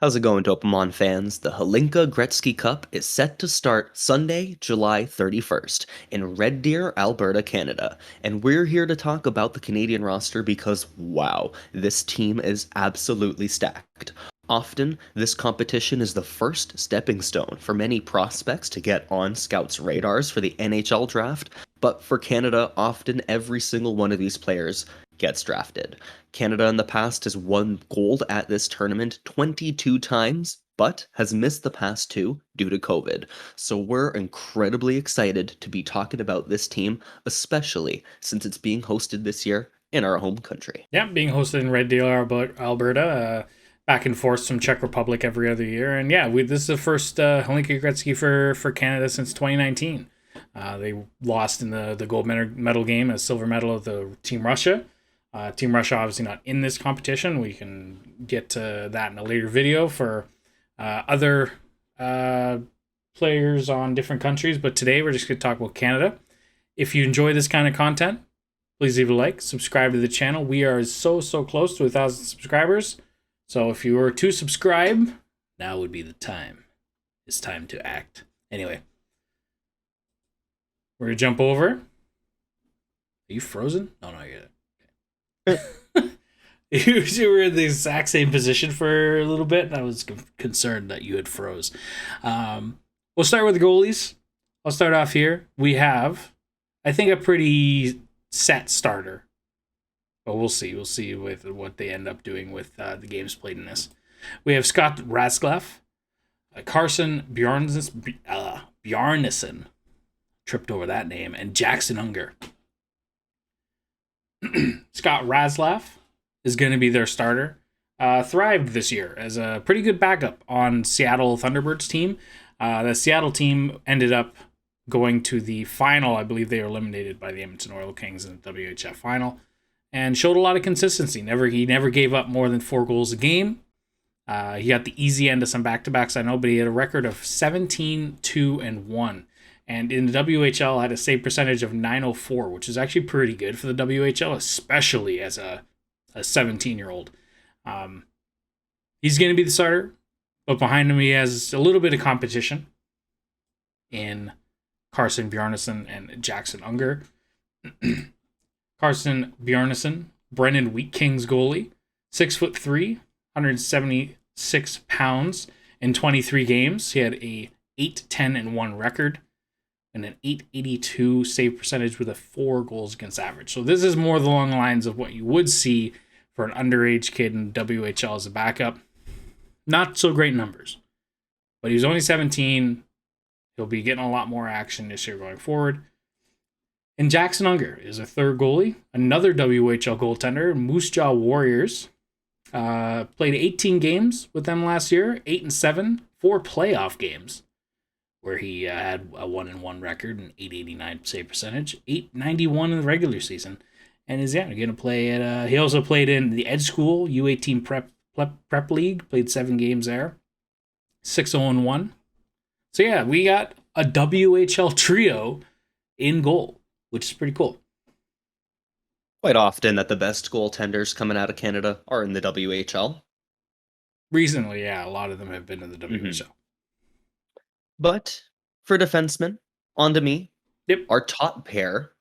How's it going, Dopamon fans? The Hlinka Gretzky Cup is set to start Sunday, July 31st in Red Deer, Alberta, Canada. And we're here to talk about the Canadian roster because, wow, this team is absolutely stacked. Often, this competition is the first stepping stone for many prospects to get on scouts' radars for the NHL draft, but for Canada, often every single one of these players gets drafted. Canada in the past has won gold at this tournament 22 times, but has missed the past two due to COVID. So we're incredibly excited to be talking about this team, especially since it's being hosted this year in our home country. Yeah, being hosted in Red Deer, Alberta. Back and forth from Czech Republic every other year, and yeah, this is the first Hlinka Gretzky for Canada since 2019. They lost in the gold medal game, a silver medal of the Team Russia. Team Russia obviously not in this competition. We can get to that in a later video for other players on different countries, but today we're just going to talk about Canada. If you enjoy this kind of content, please leave a like, subscribe to the channel. We are so close to 1,000 subscribers. So if you were to subscribe, now would be the time. It's time to act. Anyway, we're going to jump over. Are you frozen? No, you're good. You were in the exact same position for a little bit, and I was concerned that you had froze. We'll start with the goalies. I'll start off here. We have, I think, a pretty set starter. But we'll see. We'll see with what they end up doing with the games played in this. We have Scott Ratzlaff, Carson, Bjarnason, tripped over that name, and Jackson Unger. Scott Ratzlaff is going to be their starter. Thrived this year as a pretty good backup on Seattle Thunderbirds team. The Seattle team ended up going to the final. I believe they were eliminated by the Edmonton Oil Kings in the WHF final. And showed a lot of consistency. He never gave up more than 4 goals a game. He got the easy end of some back-to-backs, I know, but he had a record of 17-2-1. And in the WHL, had a save percentage of .904, which is actually pretty good for the WHL, especially as a 17-year-old. He's going to be the starter, but behind him he has a little bit of competition in Carson, Bjarnason, and Jackson Unger. Carson Bjarnason, Brennan Wheat Kings goalie, 6'3", 176 pounds in 23 games. He had a 8-10-1 record and an 882 save percentage with a 4 goals against average. So this is more along the lines of what you would see for an underage kid in WHL as a backup. Not so great numbers, but he's only 17. He'll be getting a lot more action this year going forward. And Jackson Unger is a third goalie, another WHL goaltender, Moose Jaw Warriors. Played 18 games with them last year, 8-7, 4 playoff games, where he had a 1-1 record and 889 save percentage, 891 in the regular season, and is going to play at. He also played in the Ed School U18 prep league, played 7 games there, 6-0-1. So yeah, we got a WHL trio in goal, which is pretty cool. Quite often that the best goaltenders coming out of Canada are in the WHL. Recently, yeah, a lot of them have been in the WHL. Mm-hmm. But for defensemen, on to me. Yep. Our top pair,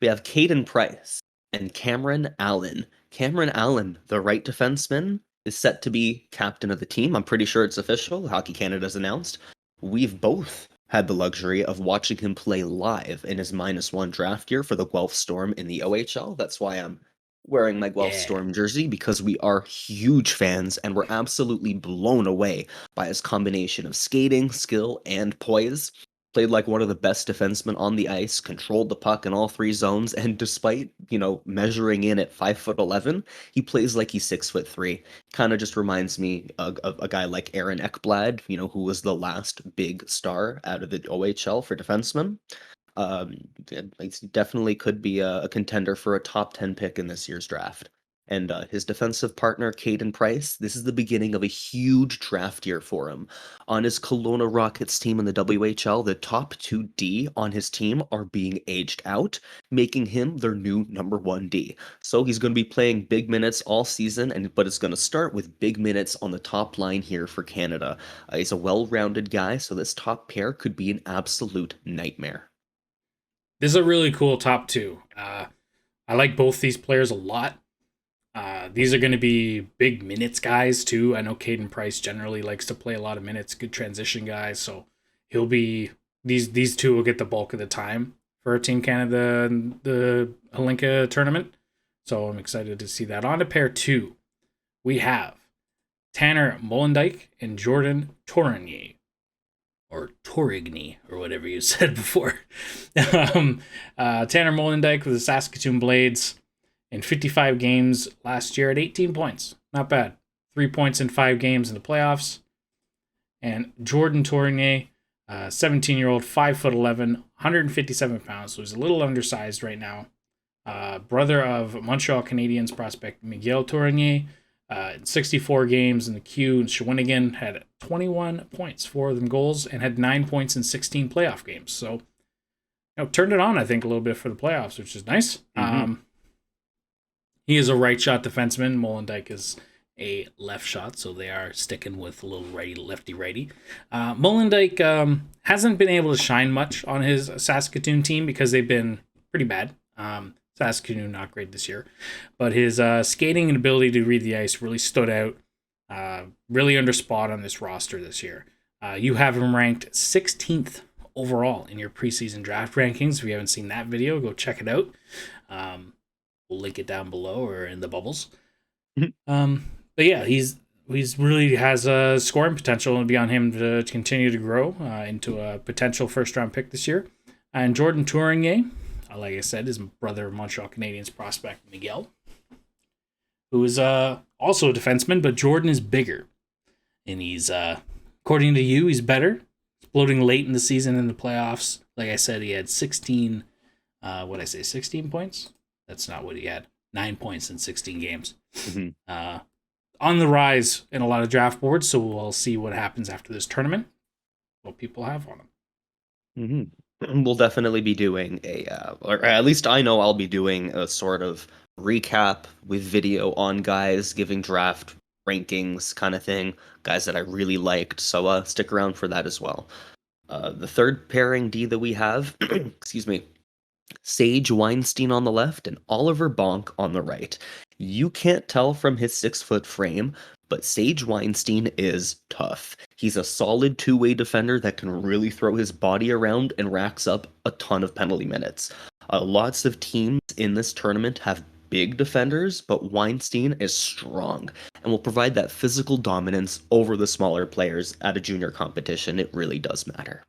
we have Caden Price and Cameron Allen. Cameron Allen, the right defenseman, is set to be captain of the team. I'm pretty sure it's official. Hockey Canada's announced. We've both had the luxury of watching him play live in his -1 draft year for the Guelph Storm in the OHL. That's why I'm wearing my Guelph Storm jersey, because we are huge fans and we're absolutely blown away by his combination of skating, skill, and poise. Played like one of the best defensemen on the ice, controlled the puck in all 3 zones, and despite, measuring in at 5'11", he plays like he's 6'3". Kind of just reminds me of a guy like Aaron Ekblad, who was the last big star out of the OHL for defensemen. Definitely could be a contender for a top 10 pick in this year's draft. And his defensive partner, Caden Price, this is the beginning of a huge draft year for him. On his Kelowna Rockets team in the WHL, the top 2D on his team are being aged out, making him their new number 1D. So he's going to be playing big minutes all season, but it's going to start with big minutes on the top line here for Canada. He's a well-rounded guy, so this top pair could be an absolute nightmare. This is a really cool top two. I like both these players a lot. These are going to be big minutes guys too. I know Caden Price generally likes to play a lot of minutes, good transition guys. So he'll be these two will get the bulk of the time for Team Canada the Hlinka tournament. So I'm excited to see that. On to pair two, we have Tanner Molendyk and Jordan Tourigny, or Tourigny, or whatever you said before. Tanner Molendyk with the Saskatoon Blades. In 55 games last year at 18 points. Not bad. 3 points in 5 games in the playoffs. And Jordan Tourigny, 17-year-old, 5'11", 157 pounds. So he's a little undersized right now. Brother of Montreal Canadiens prospect Miguel Tourigny. In 64 games in the Q, and Shawinigan had 21 points, 4 of them goals, and had 9 points in 16 playoff games. So, turned it on, I think, a little bit for the playoffs, which is nice. Mm-hmm. He is a right shot defenseman. Molendyk is a left shot, so they are sticking with a little lefty-righty. Molendyk hasn't been able to shine much on his Saskatoon team because they've been pretty bad. Saskatoon not great this year, but his skating and ability to read the ice really stood out. Really under spot on this roster this year. You have him ranked 16th overall in your preseason draft rankings. If you haven't seen that video, go check it out. We'll link it down below or in the bubbles. But yeah, he's really has a scoring potential, and be on him to continue to grow into a potential first-round pick this year. And Jordan Tourigny, like I said, is brother of Montreal Canadiens prospect Miguel, who is also a defenseman, but Jordan is bigger. And he's, according to you, he's better. Exploding late in the season in the playoffs. Like I said, he had 16 points? That's not what he had. 9 points in 16 games. Mm-hmm. On the rise in a lot of draft boards, so we'll see what happens after this tournament, what people have on him. Mm-hmm. We'll definitely be doing or at least I know I'll be doing a sort of recap with video on guys, giving draft rankings kind of thing, guys that I really liked, so stick around for that as well. The third pairing D that we have, excuse me, Saige Weinstein on the left and Oliver Bonk on the right. You can't tell from his 6-foot frame, but Saige Weinstein is tough. He's a solid two-way defender that can really throw his body around and racks up a ton of penalty minutes. Lots of teams in this tournament have big defenders, but Weinstein is strong and will provide that physical dominance over the smaller players at a junior competition. It really does matter.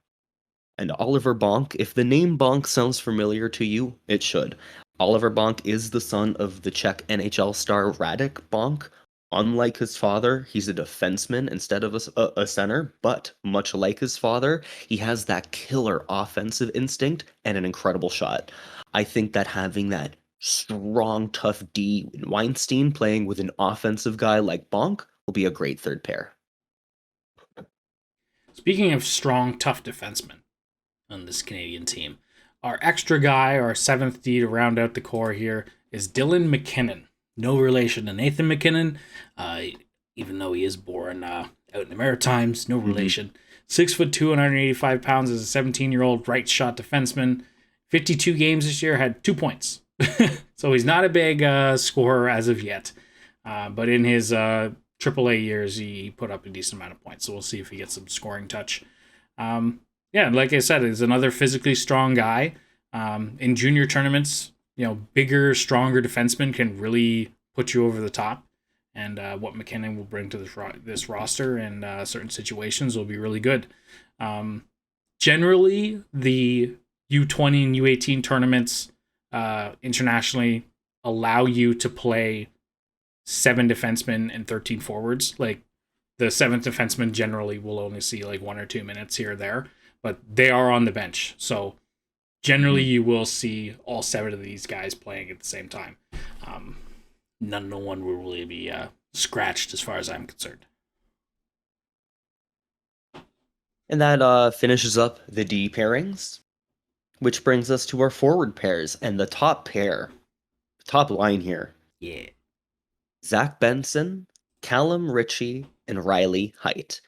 And Oliver Bonk, if the name Bonk sounds familiar to you, it should. Oliver Bonk is the son of the Czech NHL star Radek Bonk. Unlike his father, he's a defenseman instead of a center, but much like his father, he has that killer offensive instinct and an incredible shot. I think that having that strong, tough D in Weinstein playing with an offensive guy like Bonk will be a great third pair. Speaking of strong, tough defensemen on this Canadian team, our extra guy, our 7th D to round out the core here, is Dylan MacKinnon. No relation to Nathan MacKinnon, even though he is born out in the Maritimes, no relation. 6'2", 185 pounds, as a 17-year-old right shot defenseman. 52 games this year, had 2 points. So he's not a big scorer as of yet. But in his AAA years, he put up a decent amount of points. So we'll see if he gets some scoring touch. Yeah, like I said, he's another physically strong guy. In junior tournaments, bigger, stronger defensemen can really put you over the top. And what MacKinnon will bring to this roster in certain situations will be really good. Generally, the U20 and U18 tournaments internationally allow you to play 7 defensemen and 13 forwards. Like, the 7th defenseman generally will only see like 1 or 2 minutes here or there, but they are on the bench. So generally you will see all 7 of these guys playing at the same time. no one will really be scratched as far as I'm concerned. And that finishes up the D pairings, which brings us to our forward pairs. And the top pair, top line here, Yeah. Zach Benson, Calum Ritchie, and Riley Heidt.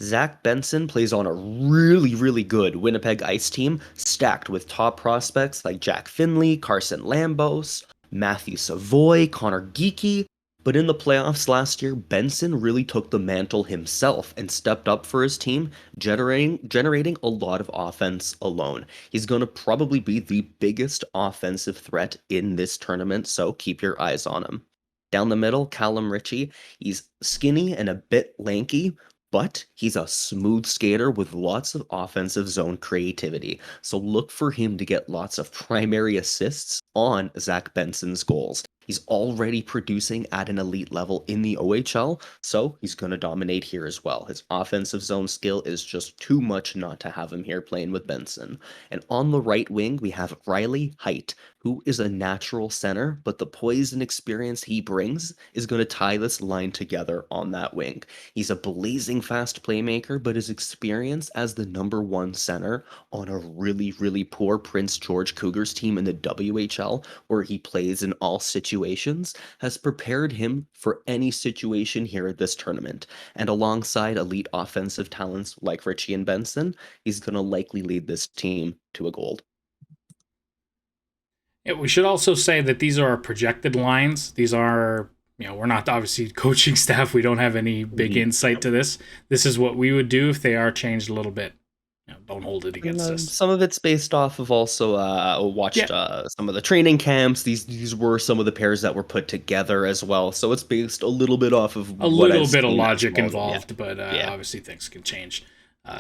Zach Benson plays on a really, really good Winnipeg Ice team, stacked with top prospects like Jack Finley, Carson Lambos, Matthew Savoy, Connor Geeky. But in the playoffs last year, Benson really took the mantle himself and stepped up for his team, generating a lot of offense alone. He's going to probably be the biggest offensive threat in this tournament, so keep your eyes on him. Down the middle, Calum Ritchie. He's skinny and a bit lanky, but he's a smooth skater with lots of offensive zone creativity. So look for him to get lots of primary assists on Zach Benson's goals. He's already producing at an elite level in the OHL, so he's going to dominate here as well. His offensive zone skill is just too much not to have him here playing with Benson. And on the right wing, we have Riley Heidt, who is a natural center, but the poise and experience he brings is going to tie this line together on that wing. He's a blazing fast playmaker, but his experience as the number one center on a really, really poor Prince George Cougars team in the WHL, where he plays in all situations, has prepared him for any situation here at this tournament. And alongside elite offensive talents like Ritchie and Benson, he's going to likely lead this team to a gold. Yeah, we should also say that these are our projected lines. These are, we're not obviously coaching staff. We don't have any big insight to this. This is what we would do if they are changed a little bit. Don't hold it against us. Some of it's based off of also watched some of the training camps. These were some of the pairs that were put together as well. So it's based a little bit off of a little bit of logic involved, but obviously things can change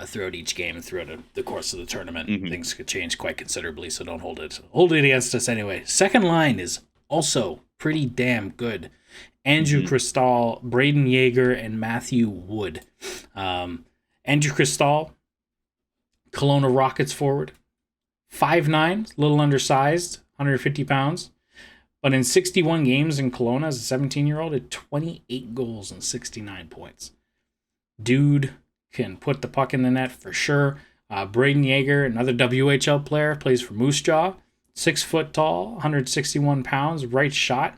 throughout each game and throughout the course of the tournament. Things could change quite considerably, so don't hold it against us anyway. Second line is also pretty damn good. Andrew Cristall, Brayden Yager, and Mathieu Wood. Andrew Cristall, Kelowna Rockets forward, 5'9", a little undersized, 150 pounds. But in 61 games in Kelowna as a 17-year-old, had 28 goals and 69 points. Dude can put the puck in the net for sure. Brayden Yager, another WHL player, plays for Moose Jaw. 6 foot tall, 161 pounds, right shot.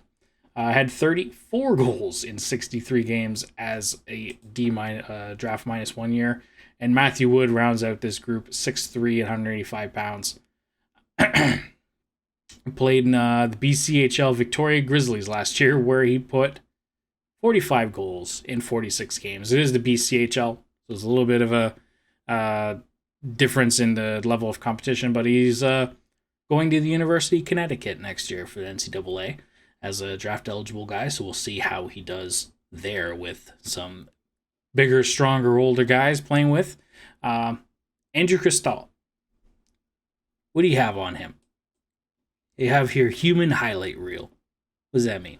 Had 34 goals in 63 games as a draft minus 1 year. And Mathieu Wood rounds out this group, 6'3", 185 pounds. Played in the BCHL Victoria Grizzlies last year, where he put 45 goals in 46 games. It is the BCHL, so there's a little bit of a difference in the level of competition, but he's going to the University of Connecticut next year for the NCAA as a draft-eligible guy, so we'll see how he does there with some bigger, stronger, older guys playing with. Andrew Cristall. What do you have on him? You have here human highlight reel. What does that mean?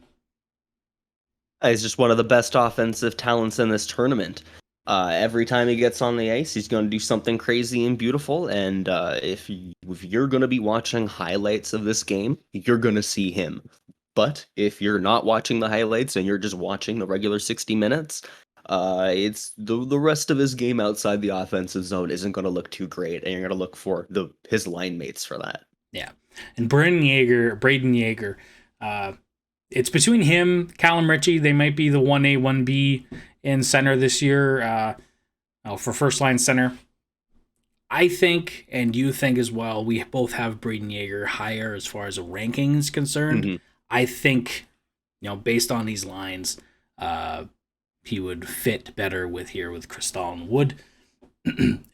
He's just one of the best offensive talents in this tournament. Every time he gets on the ice, he's going to do something crazy and beautiful. And if you're going to be watching highlights of this game, you're going to see him. But if you're not watching the highlights and you're just watching the regular 60 minutes, it's the rest of his game outside the offensive zone isn't going to look too great, and you're going to look for his line mates for that. Yeah, and Brayden Yager, it's between him, Calum Ritchie. They might be the 1A, 1B in center this year for first line center. I think, and you think as well, we both have Brayden Yager higher as far as a ranking is concerned. I think, based on these lines, he would fit better with Cristall and Wood.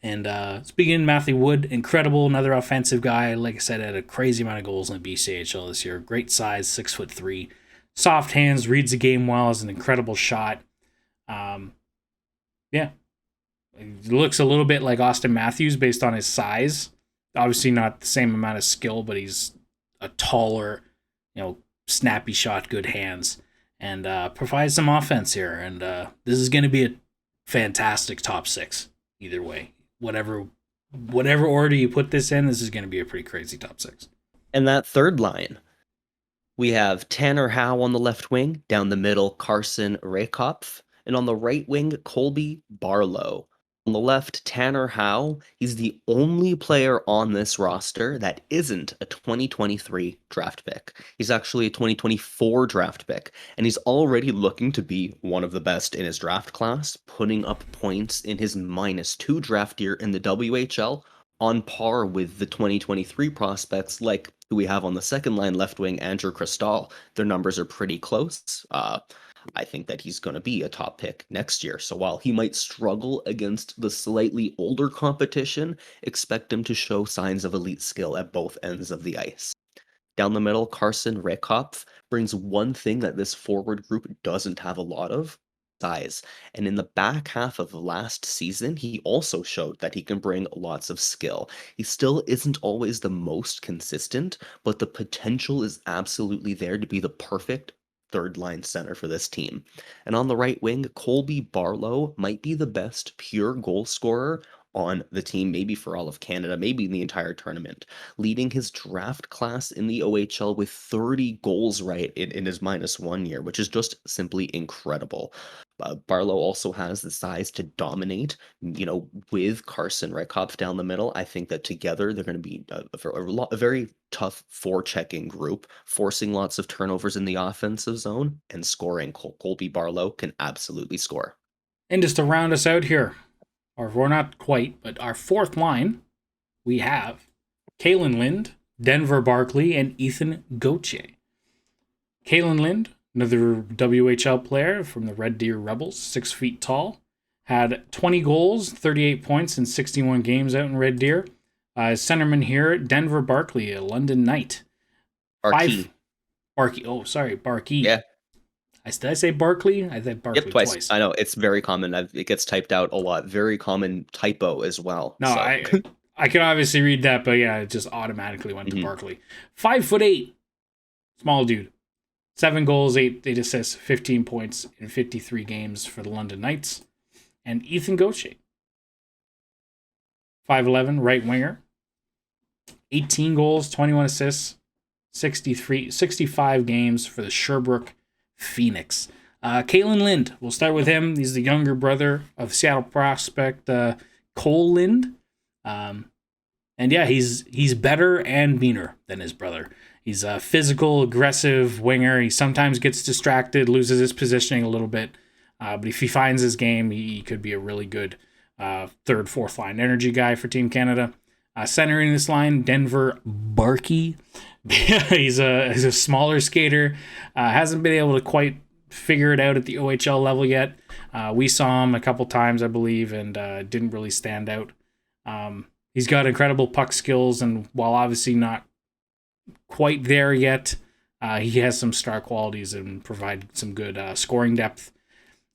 And speaking of Mathieu Wood, incredible, another offensive guy. Like I said, had a crazy amount of goals in the BCHL this year. Great size, 6'3", soft hands, reads the game well, has an incredible shot. It looks a little bit like Austin Matthews based on his size. Obviously not the same amount of skill, but he's a taller, snappy shot, good hands, and provides some offense here. And this is going to be a fantastic top six either way. Whatever order you put this in, this is going to be a pretty crazy top six. And that third line, We have Tanner Howe on the left wing, down the middle, Carson, Rehkopf, and on the right wing, Colby, Barlow. On the left, Tanner Howe. He's the only player on this roster that isn't a 2023 draft pick. He's actually a 2024 draft pick, and he's already looking to be one of the best in his draft class, putting up points in his -2 draft year in the WHL on par with the 2023 prospects like who we have on the second line left wing, Andrew Cristall. Their numbers are pretty close. I think that he's going to be a top pick next year. So while he might struggle against the slightly older competition, expect him to show signs of elite skill at both ends of the ice. Down the middle, Carson Rehkopf brings one thing that this forward group doesn't have a lot of: size. And in the back half of last season, he also showed that he can bring lots of skill. He still isn't always the most consistent, but the potential is absolutely there to be the perfect third line center for this team. And on the right wing, Colby Barlow might be the best pure goal scorer on the team, maybe for all of Canada, maybe in the entire tournament, leading his draft class in the OHL with 30 goals right in his -1 year, which is just simply incredible. Barlow also has the size to dominate, with Carson Rehkopf down the middle. I think that together they're going to be a very tough forechecking group, forcing lots of turnovers in the offensive zone and scoring. Colby Barlow can absolutely score. And just to round us out here, or we're not quite, but our fourth line, we have Kalen Lind, Denver Barkley, and Ethan Gauthier. Kalen Lind, another WHL player from the Red Deer Rebels, 6 feet tall, had 20 goals, 38 points in 61 games out in Red Deer. Centerman here, Denver Barkley, a London Knight. Barkey. Barkey. Yeah. Did I say Barkley? I said Barkley twice. I know, it's very common. It gets typed out a lot. Very common typo as well. No, so. I can obviously read that, but yeah, it just automatically went to Barkley. 5'8", small dude. 7 goals, 8 assists, 15 points in 53 games for the London Knights. And Ethan Gauthier, 5'11", right winger. 18 goals, 21 assists, 65 games for the Sherbrooke Phoenix. Kalen Lind, we'll start with him. He's the younger brother of Seattle prospect Cole Lind. And yeah, he's better and meaner than his brother. He's a physical, aggressive winger. He sometimes gets distracted, loses his positioning a little bit. But if he finds his game, he could be a really good third, fourth line energy guy for Team Canada. Centering this line, Denver Barkey. He's a smaller skater. Hasn't been able to quite figure it out at the OHL level yet. We saw him a couple times, I believe, and didn't really stand out. He's got incredible puck skills, and while obviously not quite there yet, he has some star qualities and provide some good scoring depth.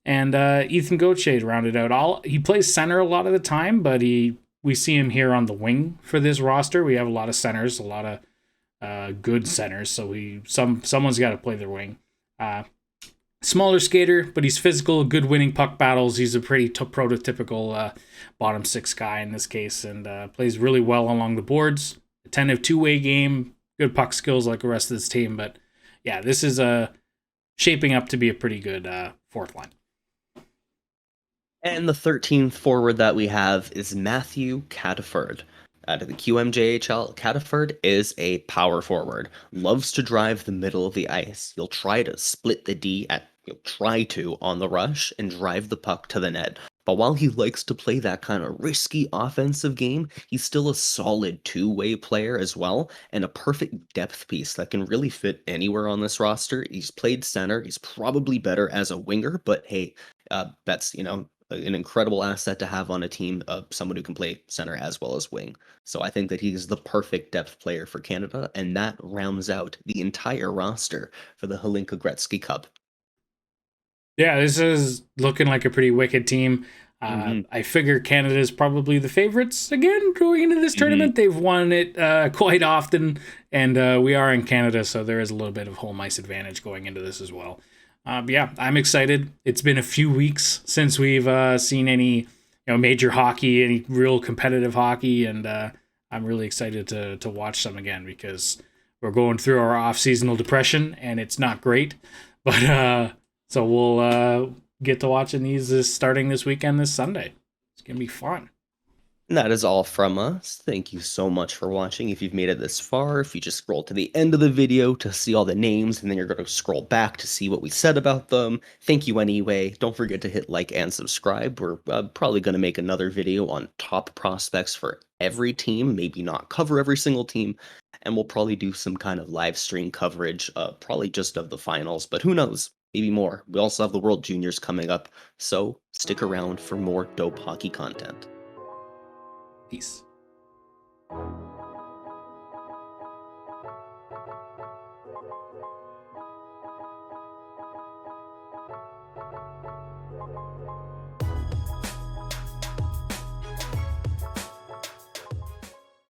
And Ethan Gauthier to round it out. He plays center a lot of the time, but we see him here on the wing for this roster. We have a lot of centers, a lot of good centers, so someone's got to play their wing. Smaller skater, but he's physical, good winning puck battles. He's a pretty prototypical bottom six guy in this case, and plays really well along the boards. Attentive two-way game, good puck skills like the rest of this team. But yeah, this is shaping up to be a pretty good fourth line. And the 13th forward that we have is Mathieu Cataford. Out of the QMJHL, Cataford is a power forward. Loves to drive the middle of the ice. He'll try to split the D on the rush and drive the puck to the net. But while he likes to play that kind of risky offensive game, he's still a solid two-way player as well, and a perfect depth piece that can really fit anywhere on this roster. He's played center. He's probably better as a winger, but hey, that's, an incredible asset to have on a team of someone who can play center as well as wing. So I think that he's the perfect depth player for Canada, and that rounds out the entire roster for the Hlinka Gretzky Cup. Yeah, this is looking like a pretty wicked team. I figure Canada is probably the favorites again going into this tournament. They've won it quite often, and we are in Canada, so there is a little bit of home ice advantage going into this as well. Yeah, I'm excited. It's been a few weeks since we've seen any major hockey, any real competitive hockey, and I'm really excited to watch some again because we're going through our off-seasonal depression, and it's not great. But so we'll get to watching these starting this weekend, this Sunday. It's gonna be fun. And that is all from us. Thank you so much for watching. If you've made it this far, if you just scroll to the end of the video to see all the names, and then you're going to scroll back to see what we said about them, thank you anyway. Don't forget to hit like and subscribe. We're probably going to make another video on top prospects for every team, maybe not cover every single team, and we'll probably do some kind of live stream coverage, probably just of the finals, but who knows? Maybe more. We also have the World Juniors coming up, so stick around for more dope hockey content. Peace.